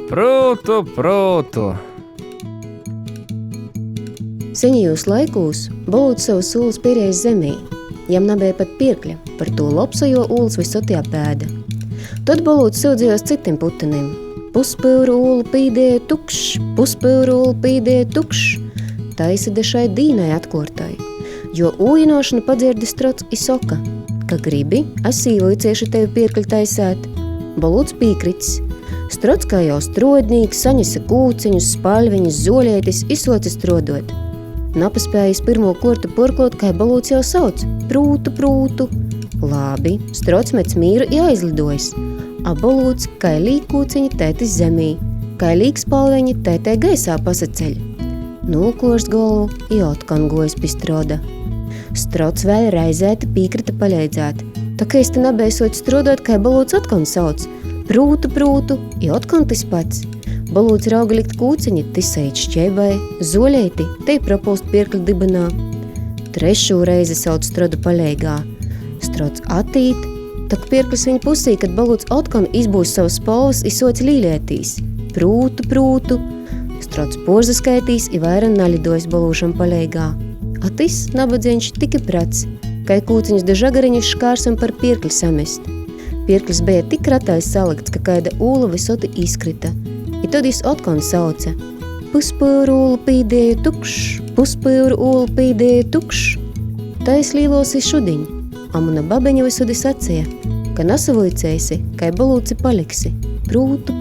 Prūtu. Senajos laikūs Bolūts savus ūles pierējis zemī, jam nebija pat pirkļa, par to lopsojo ūles visotijā pēda. Tad Bolūts saudzījos citiem putenim. Puspilru ūlu pīdēja tukšs, taisa dešai dīnai atkortai, jo ūjinošana padzirdi Strods i soka, ka gribi, es īvojcieši tevi pirkļa taisēt. Bolūts pīkrits. Strods kā jau strodnīgs, saņesa kūciņus, spaļviņus, zoļietis, izsocis strodot. Napaspējis pirmo kortu porklot, kai Bolūts jau sauc – prūtu. Labi, Strods mec mīru i aizlidojis. A Bolūts, kai līk kūciņi tētis zemī, kai līk spalveņi tētē gaisā pasaceļ. Nūkošs galvu i otkon gojas pi Stroda. Strods vēl raizēti pīkrita paļaidzēt. Tā kā es te nebēsot strodot, kai Bolūts otkon sauc – prūtu, i otkon tis pats. Bolūts rauga likt kūciņi, tisait šķeibai, zoļeiti, te propulst pirkļa dibenā. Trešo reizi sauc Strodu paļaigā. Strods atīt, tak pirklis viņa pusī, kad Bolūts otkon izbūs savas spolvas i soc līlietīs. Prūtu. Strods porzaskaitīs i vaira nalidojas Bolūšam paļaigā. Atis, nabadzeņš, tika prats, kai kūciņus da žagariņus škārsam par pirkli samest. Pirklis bija tik ratais salikts, ka kaida ūla visoti izkrita. I tad jis otkon sauca – puspilru ūlu pīdēja tukšs. Tais līlos i šudiņ, a muna babeņa visodi sacēja, ka nasavojcēsi, kai Bolūci paliksi. Prūtu.